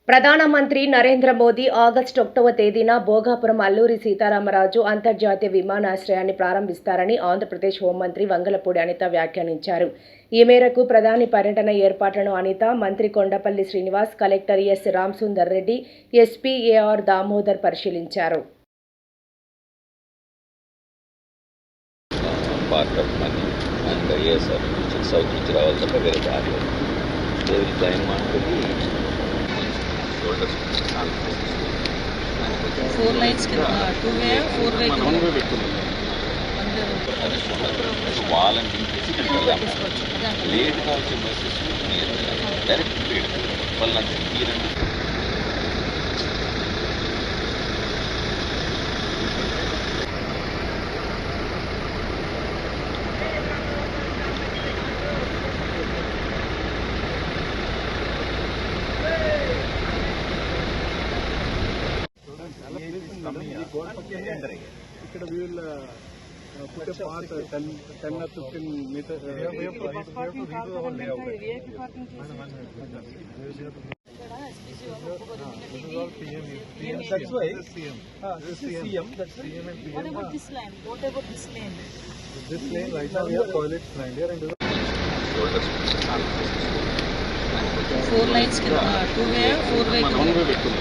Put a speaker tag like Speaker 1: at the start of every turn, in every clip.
Speaker 1: ప్రధానమంత్రి నరేంద్ర మోదీ ఆగస్టు 1వ తేదీన భోగాపురం అల్లూరి సీతారామరాజు అంతర్జాతీయ విమానాశ్రయాన్ని ప్రారంభిస్తారని ఆంధ్రప్రదేశ్ హోంమంత్రి వంగలపూడి అనిత వ్యాఖ్యానించారు. ఈ మేరకు ప్రధాని పర్యటన ఏర్పాట్లను అనిత, మంత్రి Kondapalli Srinivas, collector S. Ramasundar Reddy, SP AR Damodar పరిశీలించారు.
Speaker 2: Four lines can two way, four way.
Speaker 3: One way between. Wall and late also buses direct paid. Well, nothing here and
Speaker 4: ఇక్కడ we will put a path 10 or 15 meters. That's why this is CM. That's CM and PM.
Speaker 2: What about this line? What about this lane?
Speaker 4: This lane right now we have toilets lined here and
Speaker 2: Four lines can two way, four way.
Speaker 3: one way between.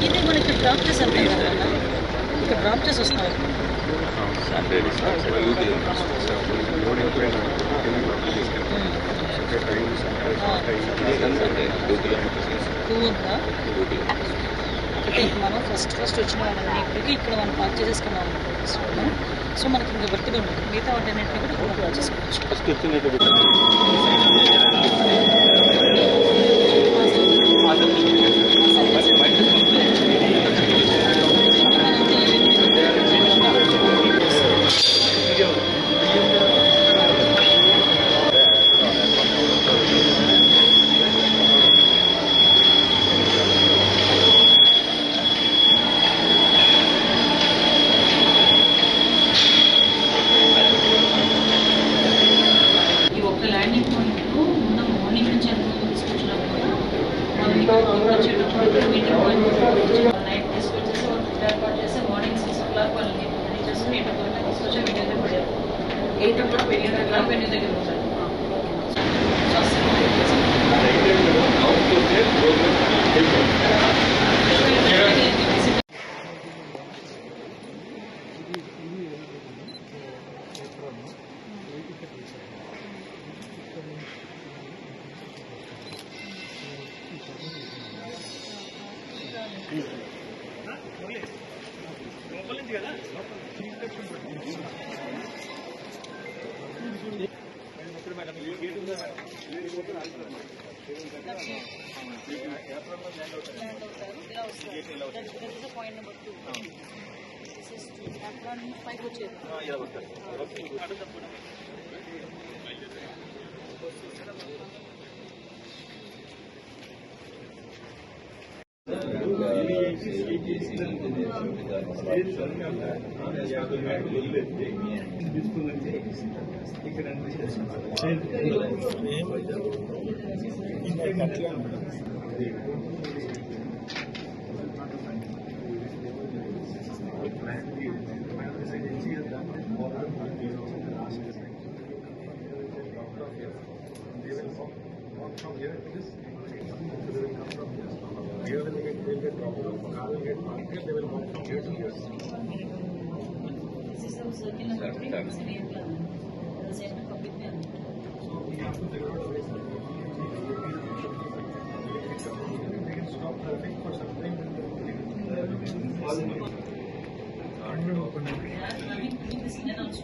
Speaker 2: ఇది మనకి drop చేసి వెళ్తాం కదా, ఇక్కడ drop చేసి వస్తాం. Two ఉందా అంటే మనం ఫస్ట్ వచ్చిన వాళ్ళని ఇప్పటికీ ఇక్కడ మనం పార్క్ చేసేసుకున్నాం. సో మనకి ఇంకా బర్త్డే ఉంటుంది, మిగతా వాటిన్నింటినీ కూడా ఇక్కడ పార్క్ చేసుకోవచ్చు. ల్యాండింగ్ పాయింట్ ఉన్న మార్నింగ్ నుంచి మీటింగ్ పాయింట్ నైట్ తీసుకొచ్చేసి ఏర్పాటు చేసి మార్నింగ్ 6 o'clock వాళ్ళని రెడీ చేసుకుని 8 o'clock తీసుకొచ్చి వెన్యూ దగ్గర పడారు. 8 o'clock వెన్యూ దగ్గర ఉంటారు. పాయింట్ నెంబర్ 2 5 వచ్చేది.
Speaker 4: from here to this. They will come from here. Here will get dropped off. Car will get parked here. They will walk from here to here.
Speaker 2: This is some circular cutting. This is the center public there.
Speaker 4: So we have to figure out a way to they can stop traffic for some time.
Speaker 2: Yeah, I mean, this is also.